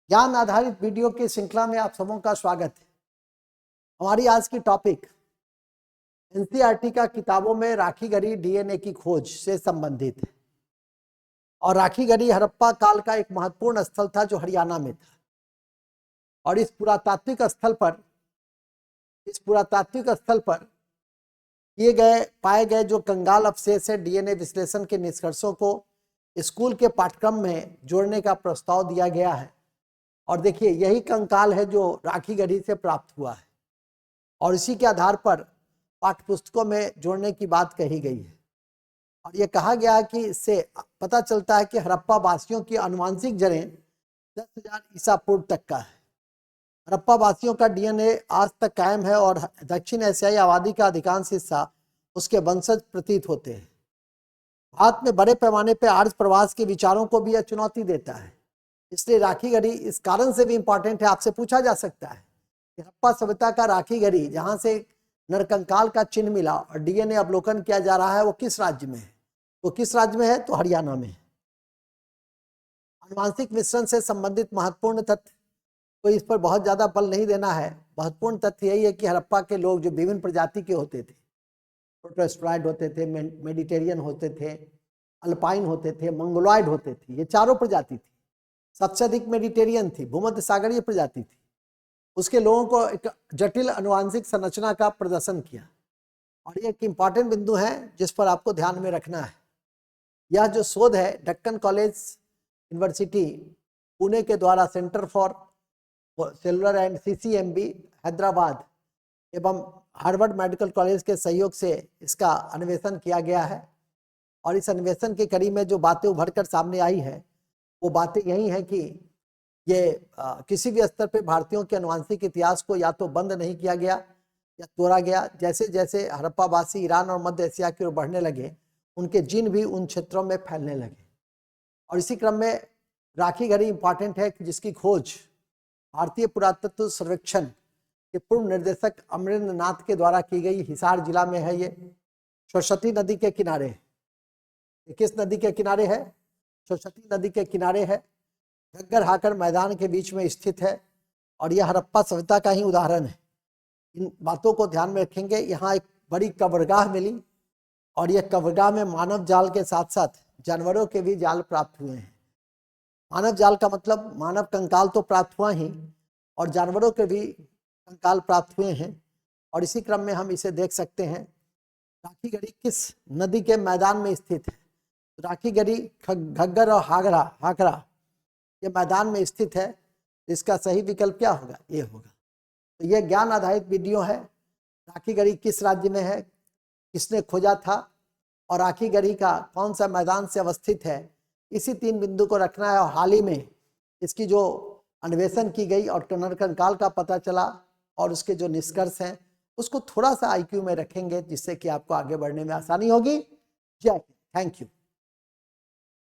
ज्ञान आधारित वीडियो की श्रृंखला में आप सबों का स्वागत है। हमारी आज की टॉपिक एनसीईआरटी का किताबों में राखीगढ़ी डीएनए की खोज से संबंधित है। और राखीगढ़ी हड़प्पा काल का एक महत्वपूर्ण स्थल था जो हरियाणा में था। और इस पुरातात्विक स्थल पर पाए गए जो कंगाल अवशेष है, डीएनए विश्लेषण के निष्कर्षों को स्कूल के पाठ्यक्रम में जोड़ने का प्रस्ताव दिया गया है। और देखिए, यही कंकाल है जो राखीगढ़ी से प्राप्त हुआ है और इसी के आधार पर पाठ्यपुस्तकों में जोड़ने की बात कही गई है। और ये कहा गया कि इससे पता चलता है कि हड़प्पा वासियों की आनुवंशिक जड़ें 10,000 ईसा पूर्व तक का है। हड़प्पा वासियों का डीएनए आज तक कायम है और दक्षिण एशियाई आबादी का अधिकांश हिस्सा उसके वंशज प्रतीत होते हैं। भारत में बड़े पैमाने पर आर्य प्रवास के विचारों को भी यह चुनौती देता है। इसलिए राखीगढ़ी इस कारण से भी इंपॉर्टेंट है। आपसे पूछा जा सकता है कि हड़प्पा सभ्यता का राखीगढ़ी, जहां से नरकंकाल का चिन्ह मिला और डीएनए अवलोकन किया जा रहा है, वो किस राज्य में है? वो किस राज्य में है? तो हरियाणा में है। आनुवंशिक मिश्रण से संबंधित महत्वपूर्ण तथ्य, तो इस पर बहुत ज्यादा बल नहीं देना है। महत्वपूर्ण तथ्य यही है कि हड़प्पा के लोग जो विभिन्न प्रजाति के होते थे, प्रोटोस्ट्राइड होते थे, मेडिटेरियन होते थे, अल्पाइन होते थे, मंगोलॉइड होते थे। ये चारों प्रजाति थी। सबसे अधिक मेडिटेरियन थी, भूमध्य सागरीय प्रजाति थी। उसके लोगों को एक जटिल आनुवंशिक संरचना का प्रदर्शन किया। और ये एक इंपॉर्टेंट बिंदु है जिस पर आपको ध्यान में रखना है। यह जो शोध है डेक्कन कॉलेज यूनिवर्सिटी पुणे के द्वारा centre for cellular and CCMB Hyderabad एवं हार्वर्ड मेडिकल कॉलेज के सहयोग से इसका अन्वेषण किया गया है। और इस अन्वेषण के कड़ी में जो बातें उभर कर सामने आई है वो बातें यही है कि ये किसी भी स्तर पे भारतीयों के आनुवंशिक इतिहास को या तो बंद नहीं किया गया या तोड़ा गया। जैसे जैसे हड़प्पावासी ईरान और मध्य एशिया की ओर बढ़ने लगे, उनके जीन भी उन क्षेत्रों में फैलने लगे। और इसी क्रम में राखीगढ़ी इंपॉर्टेंट है कि जिसकी खोज भारतीय पुरातत्व सर्वेक्षण के पूर्व निर्देशक अमरेंद्र नाथ के द्वारा की गई। हिसार जिला में है। ये सरस्वती नदी के किनारे। किस नदी के किनारे है? सरस्वती नदी के किनारे है। घग्गर हाकर मैदान के बीच में स्थित है। और यह हड़प्पा सभ्यता का ही उदाहरण है। इन बातों को ध्यान में रखेंगे। यहाँ एक बड़ी कब्रगाह मिली और यह कब्रगाह में मानव जाल के साथ साथ जानवरों के भी जाल प्राप्त हुए हैं। मानव जाल का मतलब मानव कंकाल तो प्राप्त हुआ ही, और जानवरों के भी कंकाल प्राप्त हुए हैं। और इसी क्रम में हम इसे देख सकते हैं। राखीगढ़ी किस नदी के मैदान में स्थित है? राखीगढ़ी घग्गर और हाकरा ये मैदान में स्थित है। इसका सही विकल्प क्या होगा? ये होगा। तो ये ज्ञान आधारित वीडियो है। राखीगढ़ी किस राज्य में है, किसने खोजा था, और राखीगढ़ी का कौन सा मैदान से अवस्थित है, इसी 3 बिंदु को रखना है। और हाल ही में इसकी जो अन्वेषण की गई और नरकंकाल का पता चला और उसके जो निष्कर्ष हैं उसको थोड़ा सा आईक्यू में रखेंगे, जिससे कि आपको आगे बढ़ने में आसानी होगी। जय हिंद। Thank you.